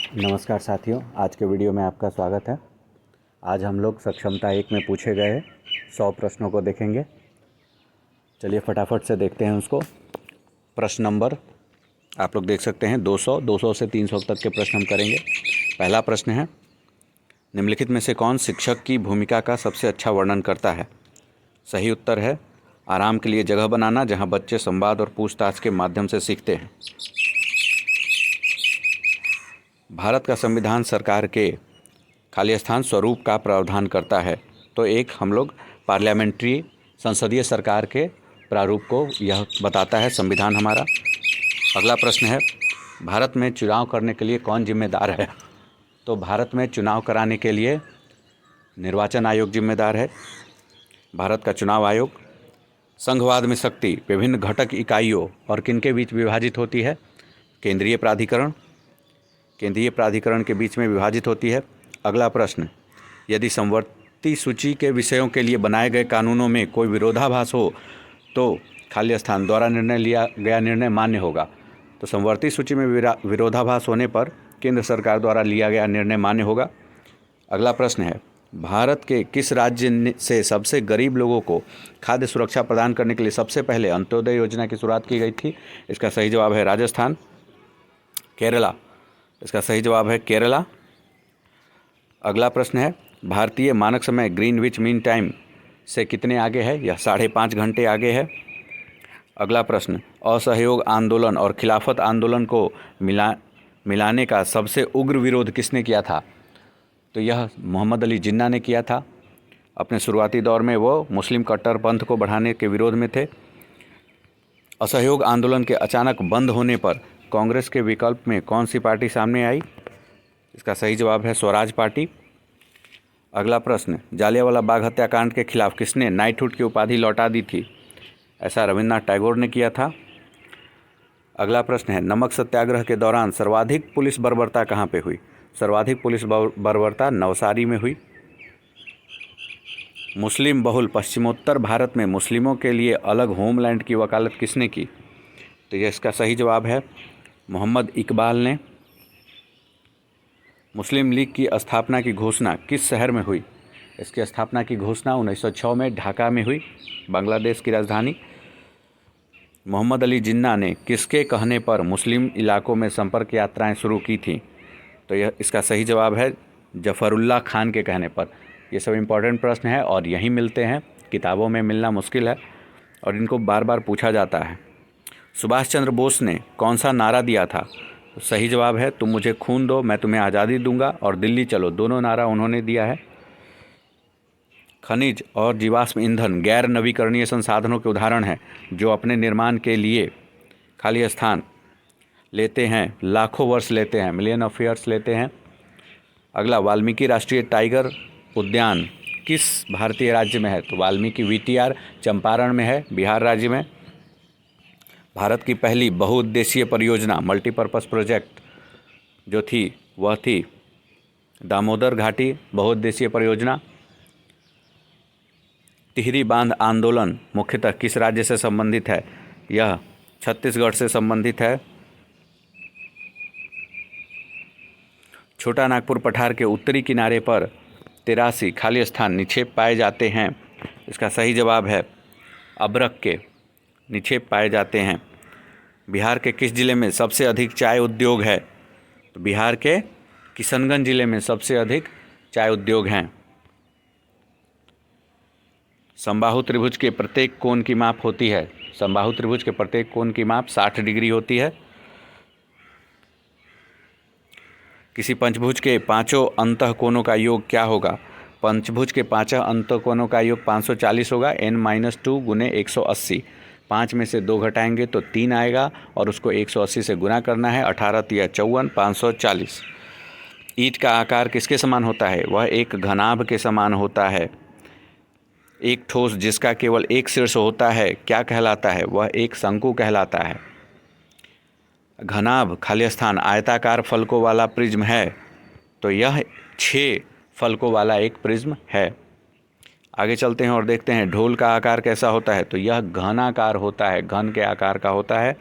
नमस्कार साथियों, आज के वीडियो में आपका स्वागत है। आज हम लोग सक्षमता 1 में पूछे गए 100 प्रश्नों को देखेंगे। चलिए फटाफट से देखते हैं उसको। प्रश्न नंबर आप लोग देख सकते हैं 200 से 300 तक के प्रश्न हम करेंगे। पहला प्रश्न है, निम्नलिखित में से कौन शिक्षक की भूमिका का सबसे अच्छा वर्णन करता है? सही उत्तर है आराम के लिए जगह बनाना, जहाँ बच्चे संवाद और पूछताछ के माध्यम से सीखते हैं। भारत का संविधान सरकार के खाली स्थान स्वरूप का प्रावधान करता है, तो एक हम लोग पार्लियामेंट्री संसदीय सरकार के प्रारूप को यह बताता है संविधान हमारा। अगला प्रश्न है, भारत में चुनाव करने के लिए कौन जिम्मेदार है? तो भारत में चुनाव कराने के लिए निर्वाचन आयोग जिम्मेदार है। भारत का चुनाव आयोग संघवाद में शक्ति विभिन्न घटक इकाइयों और किनके बीच विभाजित होती है? केंद्रीय प्राधिकरण के बीच में विभाजित होती है। अगला प्रश्न, यदि समवर्ती सूची के विषयों के लिए बनाए गए कानूनों में कोई विरोधाभास हो तो खाली स्थान द्वारा लिया गया निर्णय मान्य होगा। तो समवर्ती सूची में विरोधाभास होने पर केंद्र सरकार द्वारा लिया गया निर्णय मान्य होगा। अगला प्रश्न है, भारत के किस राज्य से सबसे गरीब लोगों को खाद्य सुरक्षा प्रदान करने के लिए सबसे पहले अंत्योदय योजना की शुरुआत की गई थी? इसका सही जवाब है राजस्थान। केरला, इसका सही जवाब है केरला। अगला प्रश्न है, भारतीय मानक समय ग्रीनविच मीन टाइम से कितने आगे है? यह 5.5 घंटे आगे है। अगला प्रश्न, असहयोग आंदोलन और खिलाफत आंदोलन को मिलाने का सबसे उग्र विरोध किसने किया था? तो यह मोहम्मद अली जिन्ना ने किया था। अपने शुरुआती दौर में वो मुस्लिम कट्टरपंथ को बढ़ाने के विरोध में थे। असहयोग आंदोलन के अचानक बंद होने पर कांग्रेस के विकल्प में कौन सी पार्टी सामने आई? इसका सही जवाब है स्वराज पार्टी। अगला प्रश्न, जालियांवाला बाग हत्याकांड के खिलाफ किसने नाइटहुड की उपाधि लौटा दी थी? ऐसा रविन्द्रनाथ टैगोर ने किया था। अगला प्रश्न है, नमक सत्याग्रह के दौरान सर्वाधिक पुलिस बर्बरता कहाँ पे हुई? सर्वाधिक पुलिस बर्बरता नवसारी में हुई। मुस्लिम बहुल पश्चिमोत्तर भारत में मुस्लिमों के लिए अलग होमलैंड की वकालत किसने की? तो यह इसका सही जवाब है मोहम्मद इकबाल ने। मुस्लिम लीग की स्थापना की घोषणा किस शहर में हुई? इसकी स्थापना की घोषणा 1906 में ढाका में हुई, बांग्लादेश की राजधानी। मोहम्मद अली जिन्ना ने किसके कहने पर मुस्लिम इलाकों में संपर्क यात्राएं शुरू की थीं? तो यह इसका सही जवाब है जफरुल्लाह खान के कहने पर। ये सब इम्पोर्टेंट प्रश्न है और यहीं मिलते हैं, किताबों में मिलना मुश्किल है और इनको बार बार पूछा जाता है। सुभाष चंद्र बोस ने कौन सा नारा दिया था? तो सही जवाब है तुम मुझे खून दो मैं तुम्हें आज़ादी दूंगा और दिल्ली चलो, दोनों नारा उन्होंने दिया है। खनिज और जीवाश्म ईंधन गैर नवीकरणीय संसाधनों के उदाहरण हैं जो अपने निर्माण के लिए खाली स्थान लेते हैं, लाखों वर्ष लेते हैं, मिलियन ऑफ ईयर्स लेते हैं। अगला, वाल्मीकि राष्ट्रीय टाइगर उद्यान किस भारतीय राज्य में है? तो वाल्मीकि वीटीआर चंपारण में है, बिहार राज्य में। भारत की पहली बहुउद्देशीय परियोजना मल्टीपर्पज़ प्रोजेक्ट जो थी वह थी दामोदर घाटी बहुउद्देशीय परियोजना। टिहरी बांध आंदोलन मुख्यतः किस राज्य से संबंधित है? यह छत्तीसगढ़ से संबंधित है। छोटा नागपुर पठार के उत्तरी किनारे पर 83 खाली स्थान निक्षेप पाए जाते हैं। इसका सही जवाब है अभ्रक के निक्षेप पाए जाते हैं। बिहार के किस जिले में सबसे अधिक चाय उद्योग है? तो बिहार के किशनगंज जिले में सबसे अधिक चाय उद्योग हैं। समबाहु त्रिभुज के प्रत्येक कोण की माप होती है? समबाहु त्रिभुज के प्रत्येक कोण की माप 60 डिग्री होती है। किसी पंचभुज के पांचों अंतःकोणों का योग क्या होगा? पंचभुज के पांचों अंतःकोणों का योग 540 होगा, n-2 गुने 180। 5 में से 2 घटाएंगे तो 3 आएगा और उसको 180 से गुना करना है। 18 तिया 54, 540। ईंट का आकार किसके समान होता है? वह एक घनाभ के समान होता है। एक ठोस जिसका केवल एक शीर्ष होता है क्या कहलाता है? वह एक शंकु कहलाता है। घनाभ खाली स्थान आयताकार फलकों वाला प्रिज्म है, तो यह 6 फलकों वाला एक प्रिज्म है। आगे चलते हैं और देखते हैं ढोल का आकार कैसा होता है? तो यह घनाकार होता है, घन के आकार का होता है।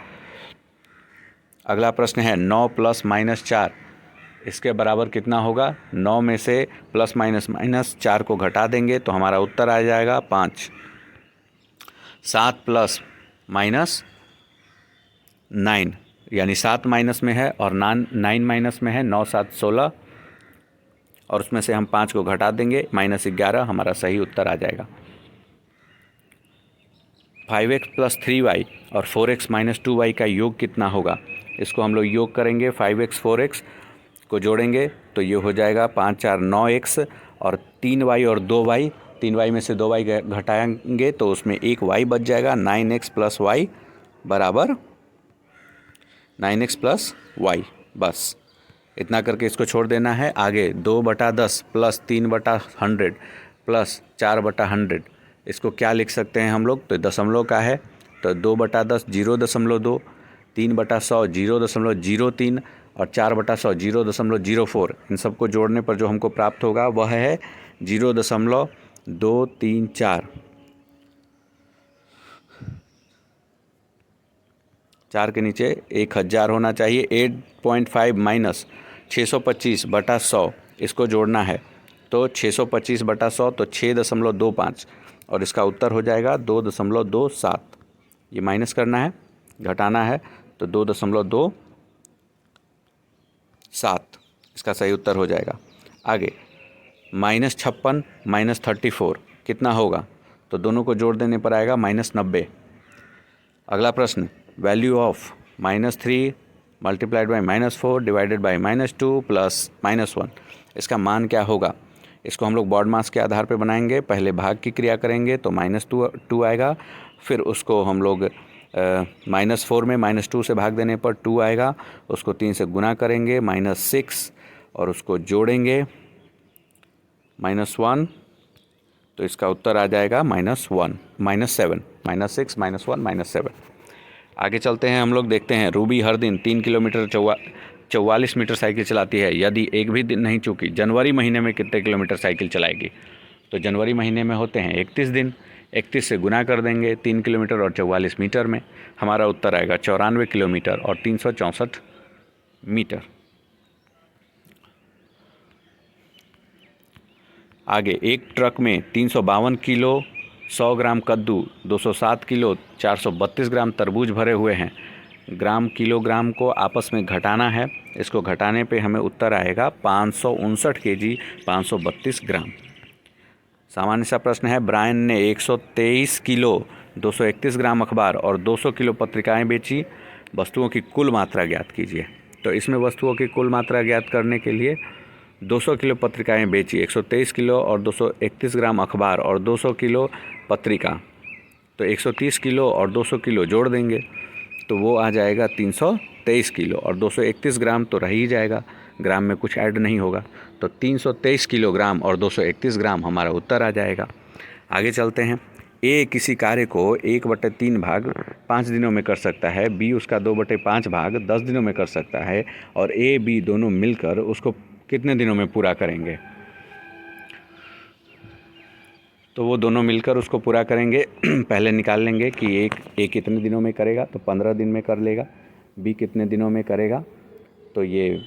अगला प्रश्न है 9 + -4 इसके बराबर कितना होगा, 9 में से प्लस माइनस माइनस 4 को घटा देंगे तो हमारा उत्तर आ जाएगा 5। 7 प्लस माइनस 9 यानी 7 माइनस में है और 9 माइनस में है, 9 7 16 और उसमें से हम 5 को घटा देंगे -11, हमारा सही उत्तर आ जाएगा। 5x प्लस 3y और 4x माइनस 2y का योग कितना होगा, इसको हम लोग योग करेंगे। 5x 4x को जोड़ेंगे तो ये हो जाएगा 5 4 9x और 3y और 2y, 3y में से 2y घटाएंगे तो उसमें एक y बच जाएगा। 9x प्लस y बराबर 9x प्लस y। बस इतना करके इसको छोड़ देना है। आगे 2/10 प्लस 3/100 प्लस 4/100, इसको क्या लिख सकते हैं हम लोग, तो दशमलव का है तो 2/10 0.2, 3/100 0.03 और 4/100 0.04। इन सबको जोड़ने पर जो हमको प्राप्त होगा वह है 0.234। 4 के नीचे 1000 होना चाहिए। 8.5 माइनस 625/100, इसको जोड़ना है तो 625/100 तो 6.25 और इसका उत्तर हो जाएगा 2.27। ये माइनस करना है, घटाना है तो 2.27 इसका सही उत्तर हो जाएगा। आगे -56 -34 कितना होगा, तो दोनों को जोड़ देने पर आएगा -90। अगला प्रश्न, value of -3 multiplied by -4 divided by -2 plus -1, इसका मान क्या होगा। इसको हम लोग बॉड मास के आधार पे बनाएंगे। पहले भाग की क्रिया करेंगे तो -2 आएगा, फिर उसको हम लोग -4 में -2 से भाग देने पर 2 आएगा, उसको 3 से गुना करेंगे -6 और उसको जोड़ेंगे -1 तो इसका उत्तर आ जाएगा -7 -6 -1 -7। आगे चलते हैं हम लोग, देखते हैं रूबी हर दिन 3 किलोमीटर 44 मीटर साइकिल चलाती है। यदि एक भी दिन नहीं चूकी, जनवरी महीने में कितने किलोमीटर साइकिल चलाएगी, तो जनवरी महीने में होते हैं 31 दिन। 31 से गुना कर देंगे 3 किलोमीटर और 44 मीटर में, हमारा उत्तर आएगा 94 किलोमीटर और 364 मीटर। आगे एक ट्रक में 352 किलो 100 ग्राम कद्दू, 207 किलो 432 ग्राम तरबूज भरे हुए हैं। ग्राम किलोग्राम को आपस में घटाना है। इसको घटाने पे हमें उत्तर आएगा 559 केजी 532 ग्राम। सामान्य सा प्रश्न है, ब्रायन ने 123 किलो 231 ग्राम अखबार और 200 किलो पत्रिकाएं बेची, वस्तुओं की कुल मात्रा ज्ञात कीजिए। तो इसमें वस्तुओं की कुल मात्रा ज्ञात करने के लिए 200 किलो पत्रिकाएं बेची, 123 किलो और 231 ग्राम अखबार और 200 किलो पत्रिका, तो 130 किलो और 200 किलो जोड़ देंगे तो वो आ जाएगा 323 किलो और 231 ग्राम तो रह ही जाएगा, ग्राम में कुछ ऐड नहीं होगा, तो 323 किलोग्राम और 231 ग्राम हमारा उत्तर आ जाएगा। आगे चलते हैं। ए किसी कार्य को 1/3 भाग 5 दिनों में कर सकता है, बी उसका 2/5 भाग 10 दिनों में कर सकता है और ए बी दोनों मिलकर उसको कितने दिनों में पूरा करेंगे। तो वो दोनों मिलकर उसको पूरा करेंगे। पहले निकाल लेंगे कि ए कितने दिनों में करेगा, तो 15 दिन में कर लेगा। बी कितने दिनों में करेगा, तो ये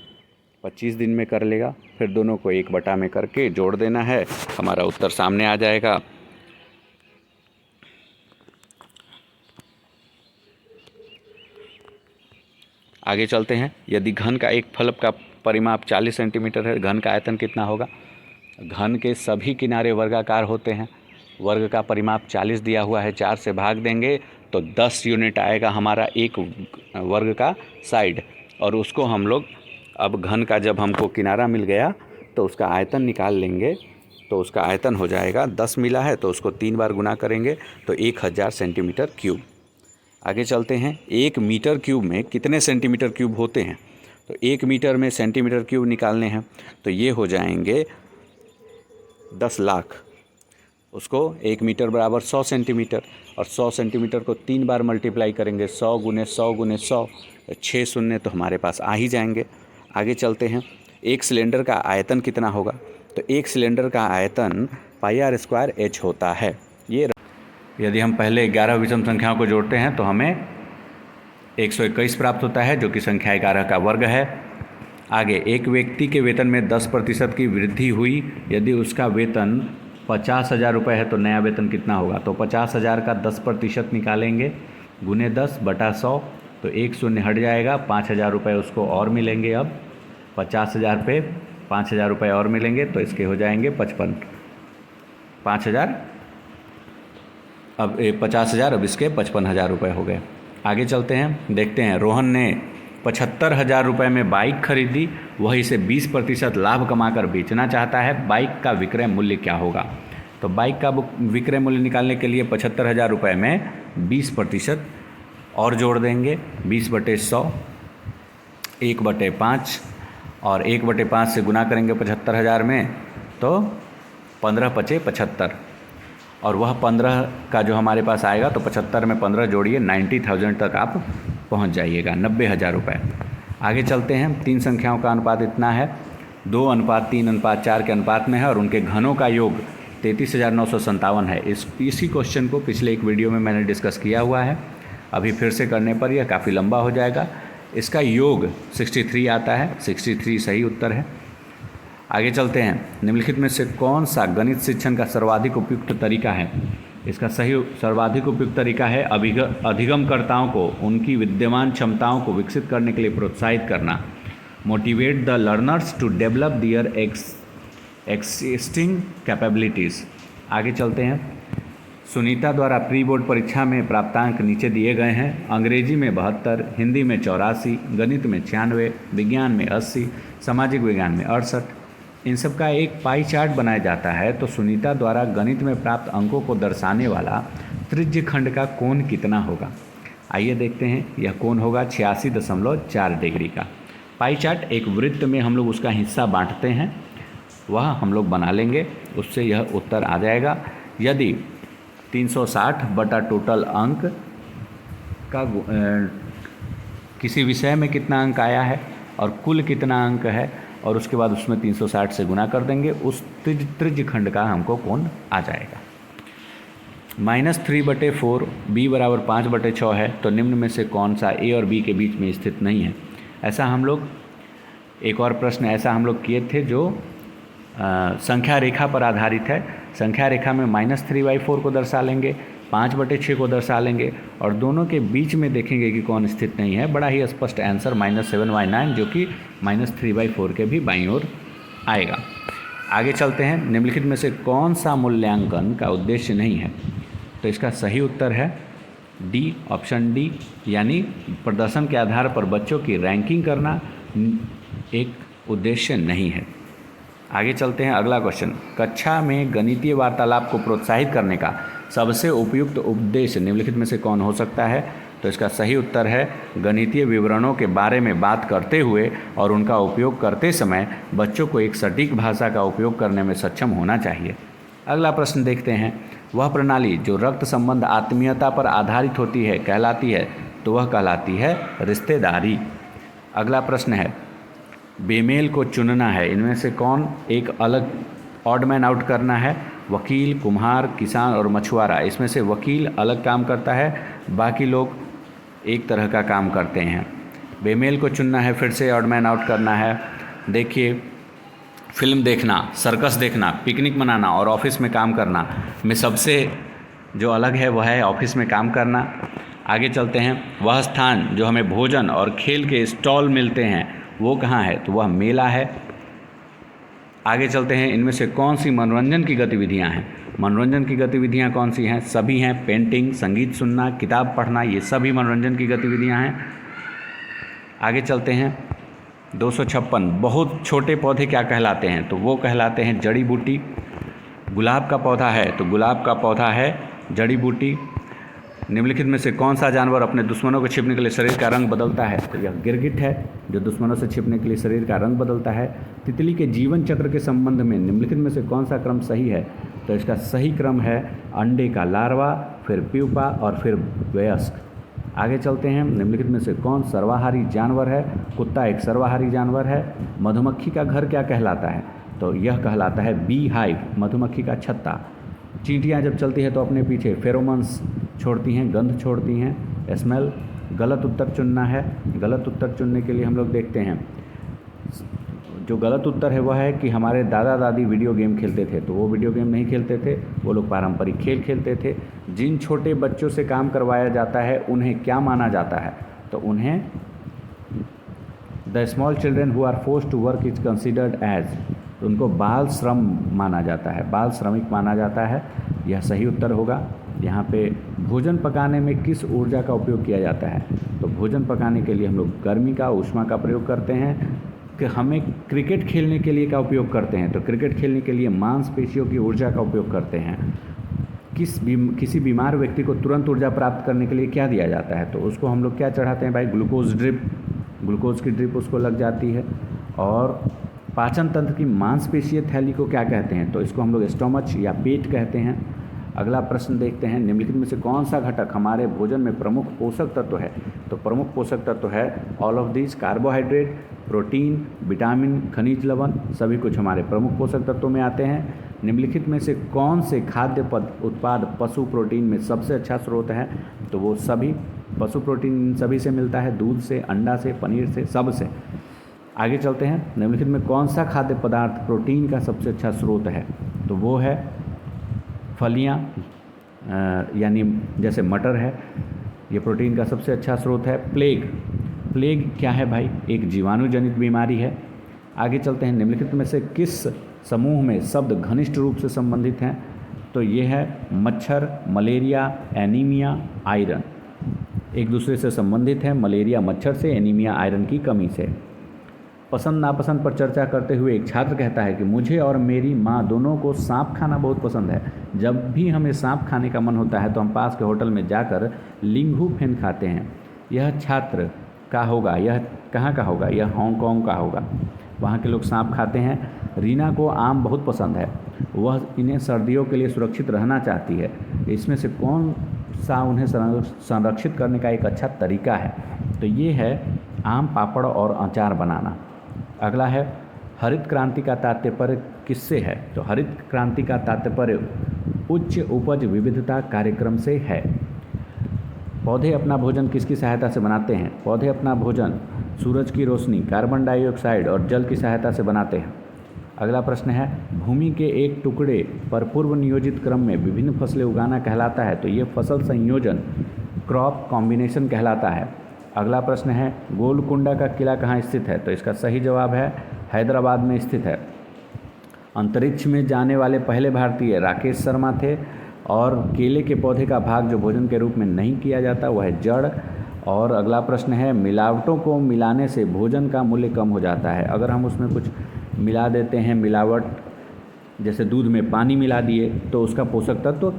25 दिन में कर लेगा। फिर दोनों को 1/, में करके जोड़ देना है, हमारा उत्तर सामने आ जाएगा। आगे चलते हैं। यदि घन का एक फलक का परिमाप 40 सेंटीमीटर है, घन का आयतन कितना होगा। घन के सभी किनारे वर्गाकार होते हैं। वर्ग का परिमाप 40 दिया हुआ है, 4 से भाग देंगे तो 10 यूनिट आएगा हमारा एक वर्ग का साइड, और उसको हम लोग अब घन का जब हमको किनारा मिल गया तो उसका आयतन निकाल लेंगे। तो उसका आयतन हो जाएगा 10 मिला है तो उसको 3 बार गुना करेंगे तो 1000 सेंटीमीटर क्यूब। आगे चलते हैं। 1 मीटर क्यूब में कितने सेंटीमीटर क्यूब होते हैं, तो 1 मीटर में सेंटीमीटर क्यूब निकालने हैं तो ये हो जाएंगे 10 लाख। उसको 1 मीटर बराबर 100 सेंटीमीटर, और 100 सेंटीमीटर को 3 बार मल्टीप्लाई करेंगे, 100 गुने 100 गुने 100, 6 शून्य तो हमारे पास आ ही जाएंगे। आगे चलते हैं। एक सिलेंडर का आयतन कितना होगा, तो एक सिलेंडर का आयतन πr² h होता है। ये यदि हम पहले 11 विषम संख्याओं को जोड़ते हैं तो हमें 121 प्राप्त होता है, जो कि संख्या 11 का वर्ग है। आगे, एक व्यक्ति के वेतन में 10% की वृद्धि हुई, यदि उसका वेतन 50,000 रुपये है तो नया वेतन कितना होगा। तो 50,000 का 10% निकालेंगे, गुने 10 बटा 100, तो एक शून्य हट जाएगा, 5,000 रुपये उसको और मिलेंगे। अब 50,000 पे 5,000 रुपये और मिलेंगे तो इसके हो जाएंगे 55, 5,000, अब 50,000, अब इसके 55,000 रुपये हो गए। आगे चलते हैं, देखते हैं। रोहन ने 75,000 रुपये में बाइक खरीदी, वह इसे 20% लाभ कमाकर बेचना चाहता है, बाइक का विक्रय मूल्य क्या होगा। तो बाइक का विक्रय मूल्य निकालने के लिए 75,000 रुपये में 20% और जोड़ देंगे, 20/100, 1/5, और 1/5 से गुना करेंगे 75,000 में तो 15×5 = 75, और वह 15 का जो हमारे पास आएगा तो 75 में 15 जोड़िए, 90,000 तक आप पहुंच जाइएगा, 90,000 रुपये। आगे चलते हैं। 3 संख्याओं का अनुपात इतना है, 2:3:4 के अनुपात में है और उनके घनों का योग 33,957 है। इसी क्वेश्चन को पिछले एक वीडियो में मैंने डिस्कस किया हुआ है, अभी फिर से करने पर यह काफ़ी लंबा हो जाएगा। इसका योग 63 आता है, 63 सही उत्तर है। आगे चलते हैं। निम्नलिखित में से कौन सा गणित शिक्षण का सर्वाधिक उपयुक्त तरीका है। इसका सही सर्वाधिक उपयुक्त तरीका है अधिगमकर्ताओं को उनकी विद्यमान क्षमताओं को विकसित करने के लिए प्रोत्साहित करना, motivate the learners to develop their existing capabilities. आगे चलते हैं। सुनीता द्वारा प्री बोर्ड परीक्षा में प्राप्तांक नीचे दिए गए हैं। अंग्रेजी में 72, हिंदी में 84, गणित में 96, विज्ञान में 80, सामाजिक विज्ञान में 68। इन सब का एक पाई चार्ट बनाया जाता है। तो सुनीता द्वारा गणित में प्राप्त अंकों को दर्शाने वाला त्रिज्य खंड का कोण कितना होगा। आइए देखते हैं। यह कोण होगा 86.4 डिग्री का। पाई चार्ट एक वृत्त में हम लोग उसका हिस्सा बांटते हैं, वह हम लोग बना लेंगे, उससे यह उत्तर आ जाएगा। यदि 360 बटा टोटल अंक का किसी विषय में कितना अंक आया है और कुल कितना अंक है, और उसके बाद उसमें 360 से गुना कर देंगे, उस त्रिज्य खंड का हमको कोण आ जाएगा। -3/4, b = 5/6 है। तो निम्न में से कौन सा a और b के बीच में स्थित नहीं है। ऐसा हम लोग एक और प्रश्न ऐसा हम लोग किए थे जो संख्या रेखा पर आधारित है। संख्या रेखा में -3/4 को दर्शा लेंगे, 5/6 को दर्शा लेंगे, और दोनों के बीच में देखेंगे कि कौन स्थित नहीं है। बड़ा ही स्पष्ट आंसर -7/9 जो कि -3/4 के भी बाईं ओर आएगा। आगे चलते हैं। निम्नलिखित में से कौन सा मूल्यांकन का उद्देश्य नहीं है। तो इसका सही उत्तर है डी, ऑप्शन डी, यानी प्रदर्शन के आधार पर बच्चों की रैंकिंग करना एक उद्देश्य नहीं है। आगे चलते हैं। अगला क्वेश्चन, कक्षा में गणितीय वार्तालाप को प्रोत्साहित करने का सबसे उपयुक्त उद्देश्य निम्नलिखित में से कौन हो सकता है। तो इसका सही उत्तर है गणितीय विवरणों के बारे में बात करते हुए और उनका उपयोग करते समय बच्चों को एक सटीक भाषा का उपयोग करने में सक्षम होना चाहिए। अगला प्रश्न देखते हैं। वह प्रणाली जो रक्त संबंध आत्मीयता पर आधारित होती है कहलाती है। तो वह कहलाती है रिश्तेदारी। अगला प्रश्न है, बेमेल को चुनना है, इनमें से कौन एक अलग ऑड मैन आउट करना है। वकील, कुम्हार, किसान और मछुआरा। इसमें से वकील अलग काम करता है, बाकी लोग एक तरह का काम करते हैं। बेमेल को चुनना है, फिर से ऑड मैन आउट करना है। देखिए, फिल्म देखना, सर्कस देखना, पिकनिक मनाना और ऑफिस में काम करना में सबसे जो अलग है वह है ऑफिस में काम करना। आगे चलते हैं। वह स्थान जो हमें भोजन और खेल के स्टॉल मिलते हैं वो कहाँ है। तो वह मेला है। आगे चलते हैं। इनमें से कौन सी मनोरंजन की गतिविधियाँ हैं। मनोरंजन की गतिविधियाँ कौन सी हैं। सभी हैं। पेंटिंग, संगीत सुनना, किताब पढ़ना, ये सभी मनोरंजन की गतिविधियाँ हैं। आगे चलते हैं। 256 बहुत छोटे पौधे क्या कहलाते हैं। तो वो कहलाते हैं जड़ी बूटी। गुलाब का पौधा है तो गुलाब का पौधा है जड़ी बूटी। निम्नलिखित में से कौन सा जानवर अपने दुश्मनों को छिपने के लिए शरीर का रंग बदलता है। तो यह गिरगिट है जो दुश्मनों से छिपने के लिए शरीर का रंग बदलता है। तितली के जीवन चक्र के संबंध में निम्नलिखित में से कौन सा क्रम सही है। तो इसका सही क्रम है अंडे का लार्वा, फिर प्यूपा और फिर वयस्क। आगे चलते हैं। निम्नलिखित में से कौन सर्वाहारी जानवर है। कुत्ता एक सर्वाहारी जानवर है। मधुमक्खी का घर क्या कहलाता है। तो यह कहलाता है बी हाइव, मधुमक्खी का छत्ता। चींटियाँ जब चलती है तो अपने पीछे फेरोमोन्स छोड़ती हैं, गंध छोड़ती हैं, स्मेल। गलत उत्तर चुनना है। गलत उत्तर चुनने के लिए हम लोग देखते हैं। जो गलत उत्तर है वह है कि हमारे दादा दादी वीडियो गेम खेलते थे। तो वो वीडियो गेम नहीं खेलते थे, वो लोग पारंपरिक खेल खेलते थे। जिन छोटे बच्चों से काम करवाया जाता है उन्हें क्या माना जाता है? तो उन्हें the small children who are forced to work is considered as, उनको बाल श्रम माना जाता है, बाल श्रमिक माना जाता है। यह सही उत्तर होगा। यहाँ पे भोजन पकाने में किस ऊर्जा का उपयोग किया जाता है? तो भोजन पकाने के लिए हम लोग गर्मी का, ऊष्मा का प्रयोग करते हैं। कि हमें क्रिकेट खेलने के लिए का उपयोग करते हैं? तो क्रिकेट खेलने के लिए मांसपेशियों की ऊर्जा का उपयोग करते हैं। किसी बीमार व्यक्ति को तुरंत ऊर्जा प्राप्त करने के लिए क्या दिया जाता है? तो उसको हम लोग क्या चढ़ाते हैं भाई? ग्लूकोज ड्रिप, ग्लूकोज की ड्रिप उसको लग जाती है। और पाचन तंत्र की मांसपेशीय थैली को क्या कहते हैं? तो इसको हम लोग स्टोमच या पेट कहते हैं। अगला प्रश्न देखते हैं, निम्नलिखित में से कौन सा घटक हमारे भोजन में प्रमुख पोषक तत्व है? तो प्रमुख पोषक तत्व है all of these, carbohydrate, protein, vitamin, खनिज लवण, सभी कुछ हमारे प्रमुख पोषक तत्वों में आते हैं। निम्नलिखित में से कौन से खाद्य उत्पाद पशु प्रोटीन में सबसे अच्छा स्रोत है? तो वो सभी पशु प्रोटीन सभी से मिलता है, दूध से, अंडा से, पनीर से, सब से। आगे चलते हैं, निम्नलिखित में कौन सा खाद्य पदार्थ प्रोटीन का सबसे अच्छा स्रोत है? तो वो है फलियाँ, यानी जैसे मटर है, ये प्रोटीन का सबसे अच्छा स्रोत है। प्लेग क्या है भाई? एक जीवाणु जनित बीमारी है। आगे चलते हैं, निम्नलिखित में से किस समूह में शब्द घनिष्ठ रूप से संबंधित हैं? तो ये है मच्छर, मलेरिया, एनीमिया, आयरन। एक दूसरे से संबंधित है, मलेरिया मच्छर से, एनीमिया आयरन की कमी से। पसंद नापसंद पर चर्चा करते हुए एक छात्र कहता है कि मुझे और मेरी माँ दोनों को सांप खाना बहुत पसंद है। जब भी हमें सांप खाने का मन होता है तो हम पास के होटल में जाकर लिंगू फेन खाते हैं। यह छात्र का होगा, यह कहाँ का होगा? यह हांगकांग का होगा। वहाँ के लोग सांप खाते हैं। रीना को आम बहुत पसंद है, वह इन्हें सर्दियों के लिए सुरक्षित रहना चाहती है। इसमें से कौन सा उन्हें संरक्षित करने का एक अच्छा तरीका है? तो ये है आम पापड़ और अचार बनाना। अगला है, हरित क्रांति का तात्पर्य किससे है? तो हरित क्रांति का तात्पर्य उच्च उपज विविधता कार्यक्रम से है। पौधे अपना भोजन किसकी सहायता से बनाते हैं? पौधे अपना भोजन सूरज की रोशनी, कार्बन डाइऑक्साइड और जल की सहायता से बनाते हैं। अगला प्रश्न है, भूमि के एक टुकड़े पर पूर्व नियोजित क्रम में विभिन्न फसलें उगाना कहलाता है। तो ये फसल संयोजन, क्रॉप कॉम्बिनेशन कहलाता है। अगला प्रश्न है, गोलकुंडा का किला कहाँ स्थित है? तो इसका सही जवाब है हैदराबाद में स्थित है। अंतरिक्ष में जाने वाले पहले भारतीय राकेश शर्मा थे। और केले के पौधे का भाग जो भोजन के रूप में नहीं किया जाता वह है जड़। और अगला प्रश्न है, मिलावटों को मिलाने से भोजन का मूल्य कम हो जाता है। अगर हम उसमें कुछ मिला देते हैं, मिलावट, जैसे दूध में पानी मिला दिए तो उसका पोषक तत्व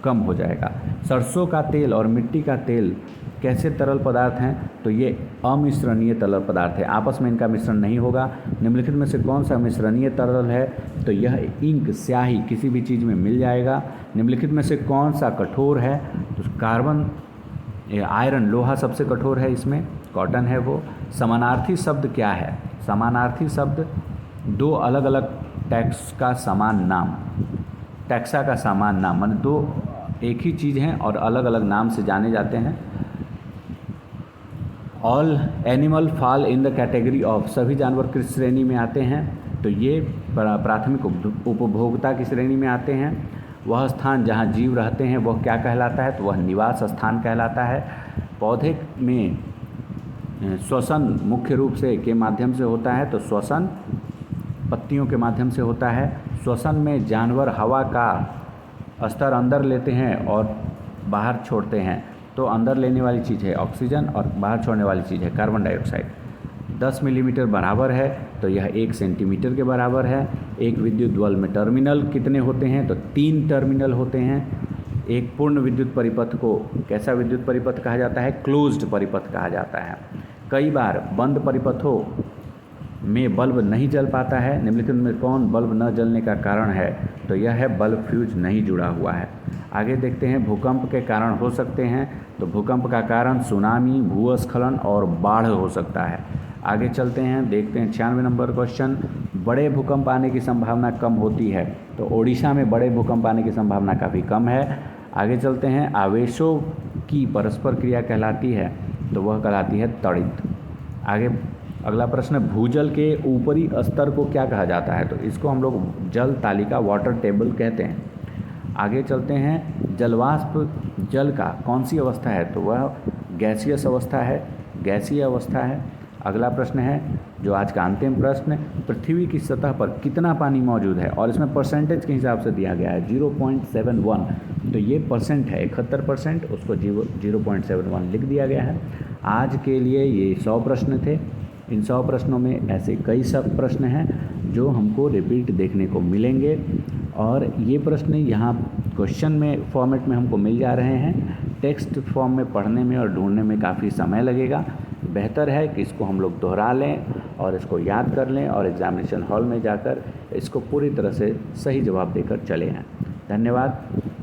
कम हो जाएगा। सरसों का तेल और मिट्टी का तेल कैसे तरल पदार्थ हैं? तो ये अमिश्रणीय तरल पदार्थ है, आपस में इनका मिश्रण नहीं होगा। निम्नलिखित में से कौन सा मिश्रणीय तरल है? तो यह इंक, स्याही किसी भी चीज़ में मिल जाएगा। निम्नलिखित में से कौन सा कठोर है? तो कार्बन, आयरन, लोहा सबसे कठोर है, इसमें कॉटन है वो। समानार्थी शब्द क्या है? समानार्थी शब्द दो अलग अलग टैक्स का समान नाम, टैक्सा का समान नाम, माने दो एक ही चीज़ हैं और अलग अलग नाम से जाने जाते हैं। All animal fall in the category of, सभी जानवर किस श्रेणी में आते हैं? तो ये प्राथमिक उपभोक्ता की श्रेणी में आते हैं। वह स्थान जहाँ जीव रहते हैं वह क्या कहलाता है? तो वह निवास स्थान कहलाता है। पौधे में श्वसन मुख्य रूप से के माध्यम से होता है, तो श्वसन पत्तियों के माध्यम से होता है। श्वसन में जानवर हवा का स्तर अंदर लेते हैं और बाहर छोड़ते हैं। तो अंदर लेने वाली चीज़ है ऑक्सीजन और बाहर छोड़ने वाली चीज़ है कार्बन डाइऑक्साइड। 10 मिलीमीटर बराबर है, तो यह 1 सेंटीमीटर के बराबर है। एक विद्युत बल्ब में टर्मिनल कितने होते हैं? तो 3 टर्मिनल होते हैं। एक पूर्ण विद्युत परिपथ को कैसा विद्युत परिपथ कहा जाता है? क्लोज्ड परिपथ कहा जाता है। कई बार बंद परिपथों में बल्ब नहीं जल पाता है। निम्नलिखित में कौन बल्ब न जलने का कारण है? तो यह है बल्ब फ्यूज नहीं जुड़ा हुआ है। आगे देखते हैं, भूकंप के कारण हो सकते हैं। तो भूकंप का कारण सुनामी, भूस्खलन और बाढ़ हो सकता है। आगे चलते हैं, देखते हैं 96 नंबर क्वेश्चन, बड़े भूकंप आने की संभावना कम होती है। तो ओडिशा में बड़े भूकंप आने की संभावना काफ़ी कम है। आगे चलते हैं, आवेशों की परस्पर क्रिया कहलाती है, तो वह कहलाती है त्वरित। आगे अगला प्रश्न, भूजल के ऊपरी स्तर को क्या कहा जाता है? तो इसको हम लोग जल तालिका, वाटर टेबल कहते हैं। आगे चलते हैं, जलवाष्प जल का कौन सी अवस्था है? तो वह गैसियस अवस्था है, गैसीय अवस्था है। अगला प्रश्न है जो आज का अंतिम प्रश्न, पृथ्वी की सतह पर कितना पानी मौजूद है? और इसमें परसेंटेज के हिसाब से दिया गया है 0.71, तो ये परसेंट है 71%, उसको 0.71 लिख दिया गया है। आज के लिए ये 100 प्रश्न थे। इन 100 प्रश्नों में ऐसे कई सब प्रश्न हैं जो हमको रिपीट देखने को मिलेंगे, और ये प्रश्न यहाँ क्वेश्चन में फॉर्मेट में हमको मिल जा रहे हैं। टेक्स्ट फॉर्म में पढ़ने में और ढूंढने में काफ़ी समय लगेगा। बेहतर है कि इसको हम लोग दोहरा लें और इसको याद कर लें और एग्ज़ामिनेशन हॉल में जाकर इसको पूरी तरह से सही जवाब देकर चले आएँ। धन्यवाद।